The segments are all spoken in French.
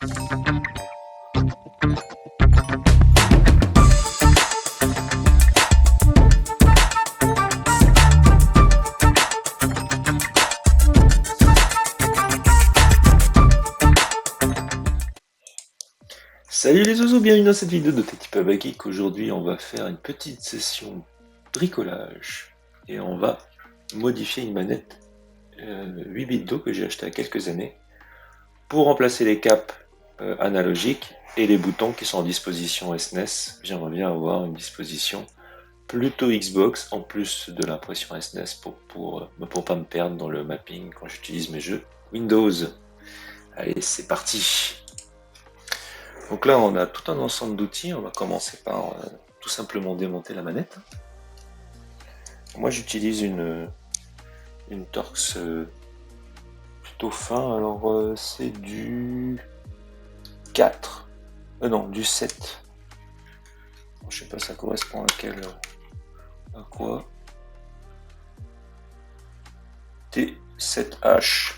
Salut les oiseaux, bienvenue dans cette vidéo de Papa Geek. Aujourd'hui, on va faire une petite session bricolage et on va modifier une manette 8 bits d'eau que j'ai acheté il y a quelques années pour remplacer les caps analogiques et les boutons qui sont en disposition SNES. J'aimerais bien avoir une disposition plutôt Xbox en plus de l'impression SNES pour pas me perdre dans le mapping quand j'utilise mes jeux Windows. Allez, c'est parti! Donc là, on a tout un ensemble d'outils. On va commencer par tout simplement démonter la manette. Moi, j'utilise une Torx plutôt fin. Alors, c'est du 4. Non, du 7. Bon, je sais pas, ça correspond à quoi. T7H.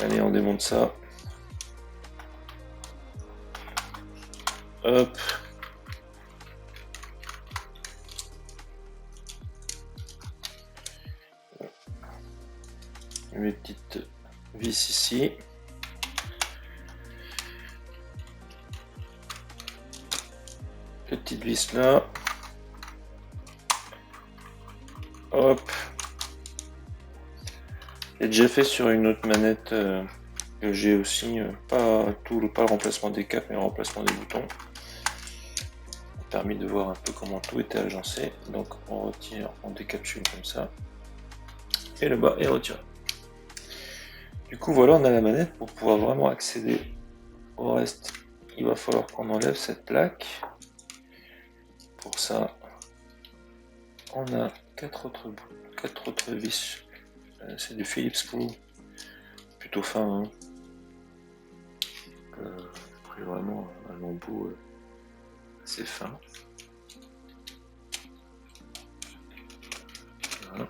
Allez, on démonte ça. Hop. Mes petites vis ici. Petite vis là. Hop. J'ai déjà fait sur une autre manette que j'ai aussi, pas le remplacement des caps, mais le remplacement des boutons. Ça a permis de voir un peu comment tout était agencé. Donc on retire, on décapsule comme ça. Et le bas est retiré. Du coup voilà, on a la manette. Pour pouvoir vraiment accéder au reste, il va falloir qu'on enlève cette plaque. Pour ça, on a quatre autres vis. C'est du Phillips Screw, plutôt fin. Hein. Pris vraiment un embout assez fin. Voilà.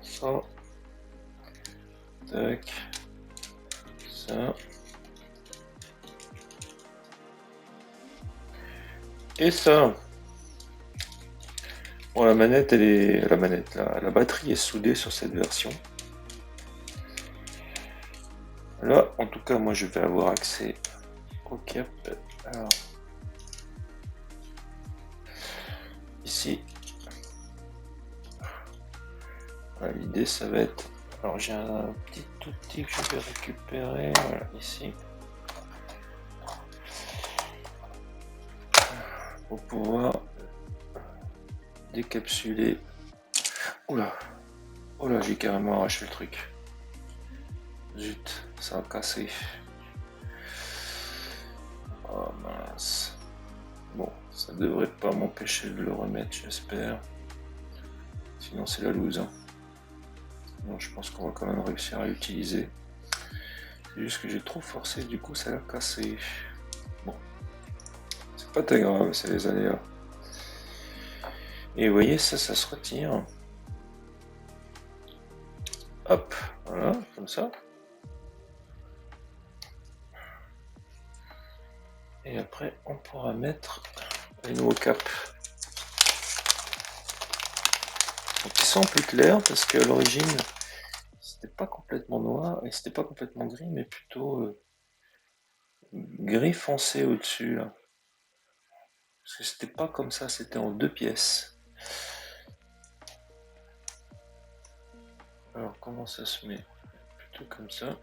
Ça. Tac. Ça. Et ça. Bon, la manette, la batterie est soudée sur cette version. Là, en tout cas, moi, je vais avoir accès au cap. Alors, ici, l'idée, ça va être. Alors, j'ai un petit outil que je vais récupérer. Voilà, ici. Pour pouvoir décapsuler. Oula, oh là, j'ai carrément arraché le truc. Zut, ça a cassé. Oh mince. Bon, ça devrait pas m'empêcher de le remettre, j'espère. Sinon, c'est la loose. Hein. Non, je pense qu'on va quand même réussir à l'utiliser. C'est juste que j'ai trop forcé, du coup, ça l'a cassé. Bon, c'est pas très grave, c'est les aléas. Et vous voyez, ça se retire. Hop, voilà, comme ça. Et après, on pourra mettre les nouveaux caps. Donc ils sont plus clairs parce qu'à l'origine, c'était pas complètement noir et c'était pas complètement gris, mais plutôt gris foncé au-dessus. Là. Parce que c'était pas comme ça, c'était en 2 pièces. Alors comment ça se met? Plutôt comme ça.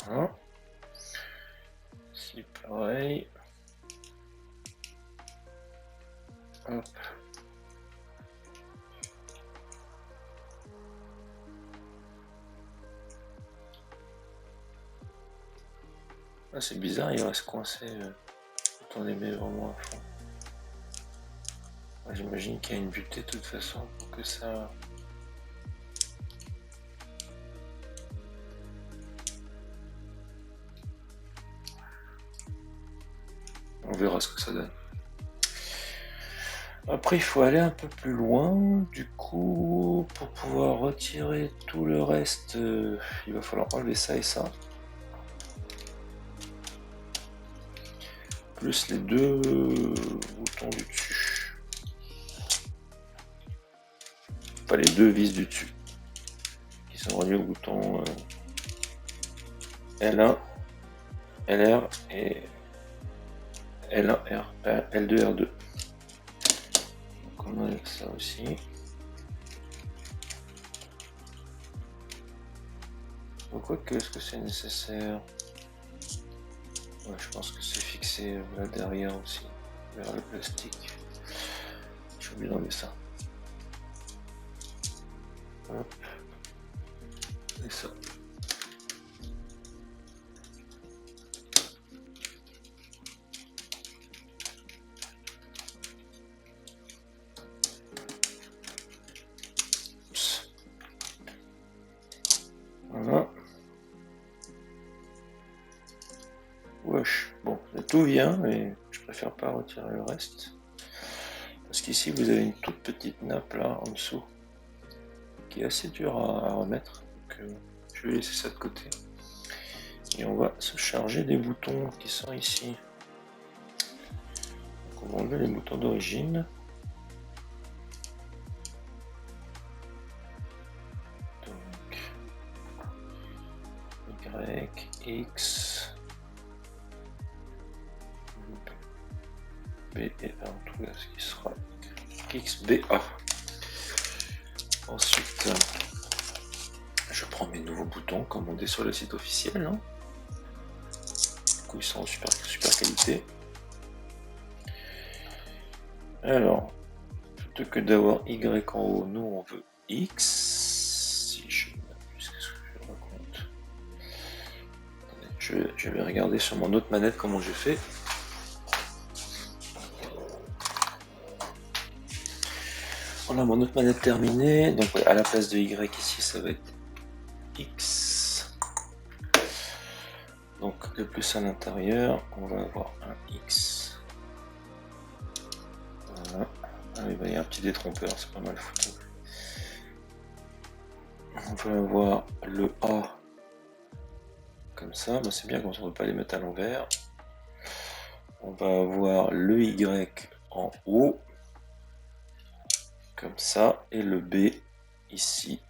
Voilà. C'est pareil. Hop. Ah, c'est bizarre, il reste coincé quand on les met vraiment à fond. Ah, j'imagine qu'il y a une butée de toute façon pour que ça... On verra ce que ça donne. Après, il faut aller un peu plus loin. Du coup, pour pouvoir retirer tout le reste, il va falloir enlever ça et ça. Plus les deux boutons du dessus. Pas les deux vis du dessus. Qui sont reliés au bouton L1, LR et L1, L2, R2. Donc on enlève ça aussi. Pourquoi que est-ce que c'est nécessaire? Ouais, je pense que c'est fixé là derrière aussi, vers le plastique. J'ai oublié d'enlever ça. Hop. Et ça. Oups. Voilà. Wesh. Bon, tout vient, mais je préfère pas retirer le reste. Parce qu'ici, vous avez une toute petite nappe là, en dessous, qui est assez dure à remettre. Donc, je vais laisser ça de côté. Et on va se charger des boutons qui sont ici. Donc, on va enlever les boutons d'origine. Donc, Y, X, B et A, en tout cas, ce qui sera X, B, A. Ensuite, je prends mes nouveaux boutons commandés sur le site officiel. Hein. Du coup, ils sont en super qualité. Alors, plutôt que d'avoir Y en haut, nous on veut X. Si je m'abuse, qu'est-ce que je raconte? Je vais regarder sur mon autre manette comment j'ai fait. Voilà, mon autre manette terminée. Donc à la place de Y ici, ça va être X. Donc le plus à l'intérieur, on va avoir un X. Voilà. Ah, il va y avoir un petit détrompeur, c'est pas mal foutu. On va avoir le A comme ça, bah, c'est bien comme ça on ne peut pas les mettre à l'envers. On va avoir le Y en haut, comme ça, et le B ici.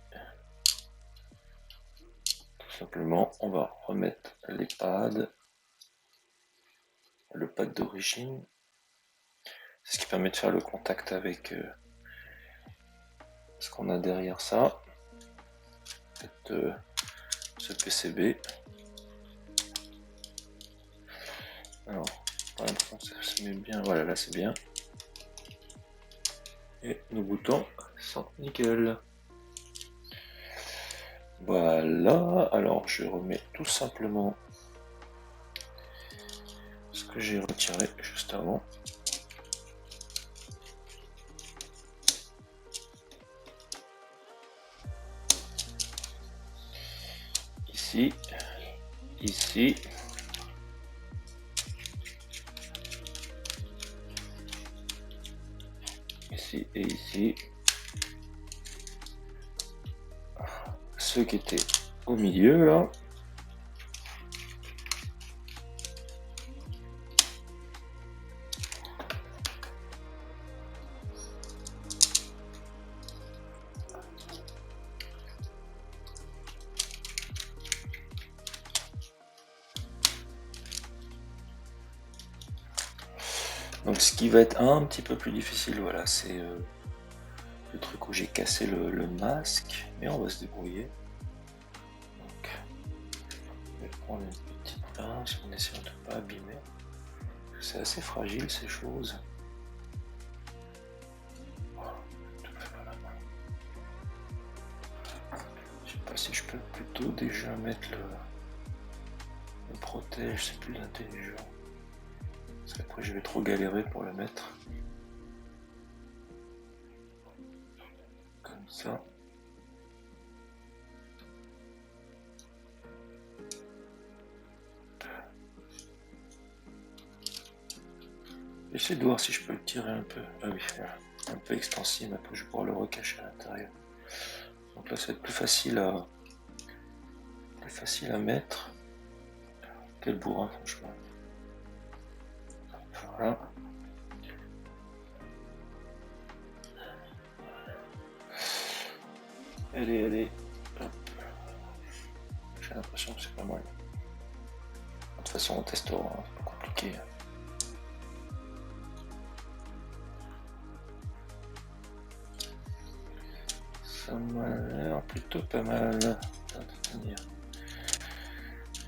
Tout simplement, on va remettre les pads, le pad d'origine. C'est ce qui permet de faire le contact avec ce qu'on a derrière ça. Ce PCB. Alors, pour l'instant, ça se met bien. Voilà, là c'est bien. Et nos boutons sont nickel. Voilà, alors je remets tout simplement ce que j'ai retiré juste avant. Ici, ici. Ici et ici. Ceux qui étaient au milieu là. Donc ce qui va être un petit peu plus difficile, voilà, c'est le truc où j'ai cassé le masque, mais on va se débrouiller. Donc, je vais prendre une petite pince en essayant de ne pas abîmer. C'est assez fragile ces choses. Je sais pas si je peux plutôt déjà mettre le protège, c'est plus intelligent. Parce qu'après je vais trop galérer pour le mettre. Comme ça. Et essayer de voir si je peux le tirer un peu. Ah oui, voilà. Un peu extensible, après je vais pouvoir le recacher à l'intérieur. Donc là ça va être plus facile à mettre. Quel bourrin franchement. Voilà. Allez. Hop. J'ai l'impression que c'est pas mal. De toute façon on testera, hein, c'est pas compliqué. Ça m'a l'air plutôt pas mal.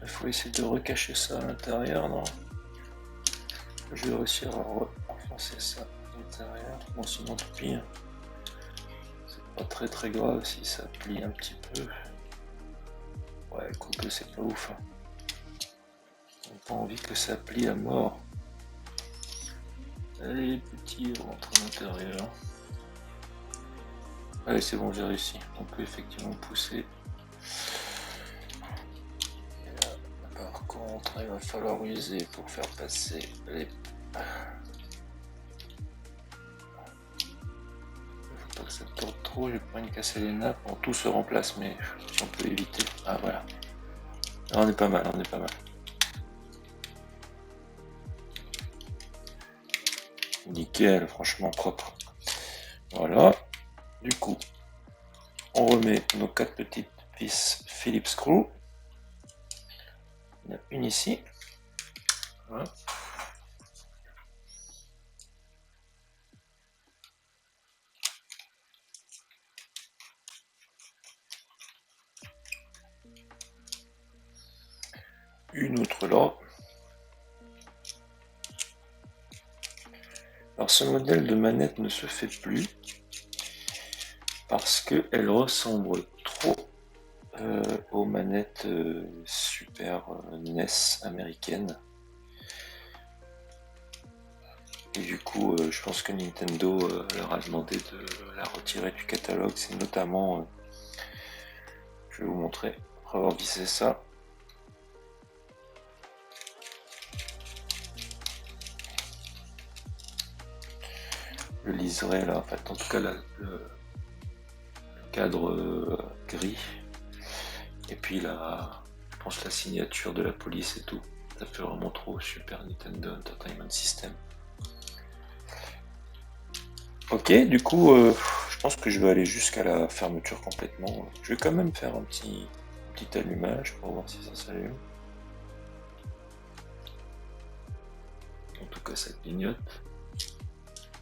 Il faut essayer de recacher ça à l'intérieur, non? Je vais réussir à renforcer ça à l'intérieur. Bon, sinon tant pis. C'est pas très grave si ça plie un petit peu. Ouais, quoique c'est pas ouf. Hein. On n'a pas envie que ça plie à mort. Allez, petit, on rentre à l'intérieur. Allez, c'est bon, j'ai réussi. On peut effectivement pousser. Et là, par contre, il va falloir user pour faire passer les... Faut pas que ça tourne trop, j'ai pas envie de casser les nappes. Bon, tout se remplace, mais si on peut éviter. Ah, voilà. Là, on est pas mal, Nickel, franchement propre. Voilà. Du coup, on remet nos 4 petites vis Phillips Screw. Il y en a une ici. Voilà. Une autre là. Alors ce modèle de manette ne se fait plus parce qu'elle ressemble trop aux manettes Super NES américaines. Et du coup, je pense que Nintendo leur a demandé de la retirer du catalogue. C'est notamment, je vais vous montrer, après avoir vissé ça. Le liseré là, en fait, en tout cas le cadre gris. Et puis là, je pense la signature de la police et tout. Ça fait vraiment trop Super Nintendo Entertainment System. Ok, du coup, je pense que je vais aller jusqu'à la fermeture complètement. Je vais quand même faire un petit allumage pour voir si ça s'allume. En tout cas, ça clignote.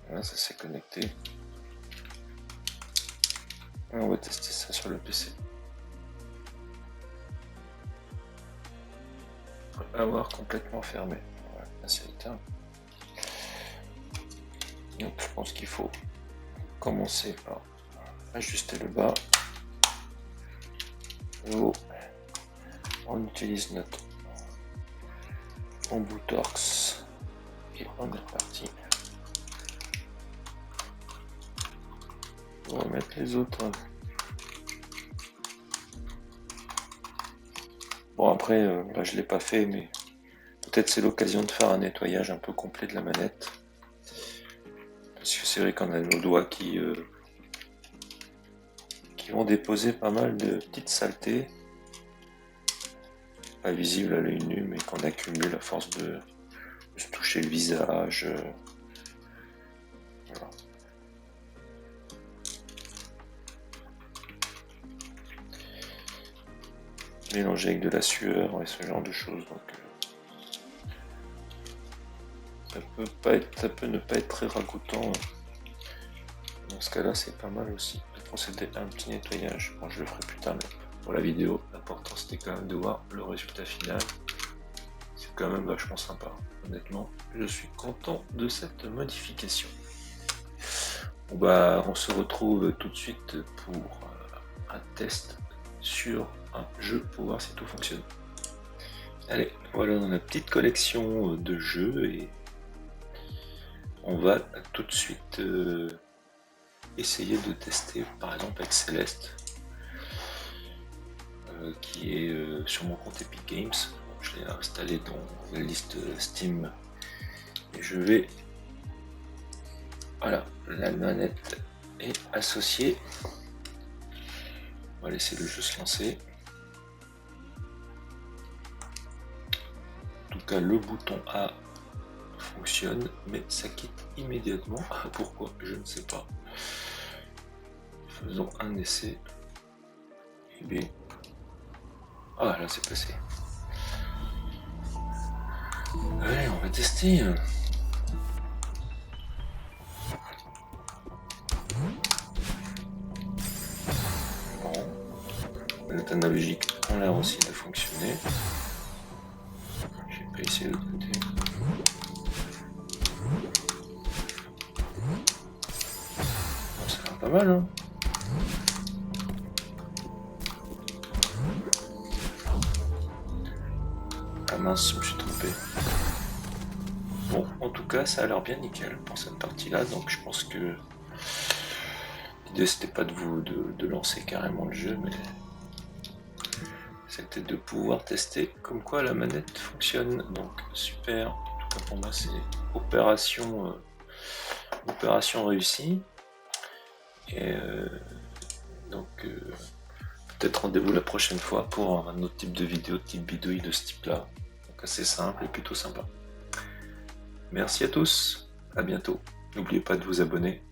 Voilà, ça s'est connecté. Et on va tester ça sur le PC. Avoir complètement fermé. Voilà, là c'est éteint. Donc je pense qu'il faut commencer par ajuster le bas. Le haut. On utilise notre embout torx et on est reparti. On va remettre les autres. Bon après, là je l'ai pas fait, mais peut-être c'est l'occasion de faire un nettoyage un peu complet de la manette. Parce que c'est vrai qu'on a nos doigts qui vont déposer pas mal de petites saletés. Pas visibles à l'œil nu, mais qu'on accumule à force de se toucher le visage. Voilà. Mélanger avec de la sueur et ce genre de choses. Donc, ça peut ne pas être très ragoûtant. Dans ce cas-là, c'est pas mal aussi de procéder à un petit nettoyage. Bon, je le ferai plus tard, mais pour la vidéo, l'important c'était quand même de voir le résultat final. C'est quand même vachement sympa. Honnêtement, je suis content de cette modification. Bon, bah, on se retrouve tout de suite pour un test sur un jeu pour voir si tout fonctionne. Allez, voilà notre petite collection de jeux et on va tout de suite essayer de tester par exemple avec Céleste qui est sur mon compte Epic Games. Je l'ai installé dans la liste Steam et je vais Voilà, la manette est associée. On va laisser le jeu se lancer. En tout cas, le bouton A fonctionne, mais ça quitte immédiatement. Pourquoi? Je ne sais pas. Faisons un essai. Et bien... Ah, là, c'est passé. Allez, on va tester. Bon. Manette analogique ont l'air aussi de fonctionner. Je vais pas essayer de l'autre côté. Bon, ça a l'air pas mal, hein. Ah mince, je me suis trompé. Bon, en tout cas, ça a l'air bien nickel pour cette partie-là, donc je pense que l'idée c'était pas de lancer carrément le jeu, mais c'était de pouvoir tester comme quoi la manette fonctionne. Donc super, en tout cas pour moi c'est opération réussie. Et donc peut-être rendez-vous la prochaine fois pour un autre type de vidéo, type bidouille de ce type-là. Donc assez simple et plutôt sympa. Merci à tous, à bientôt. N'oubliez pas de vous abonner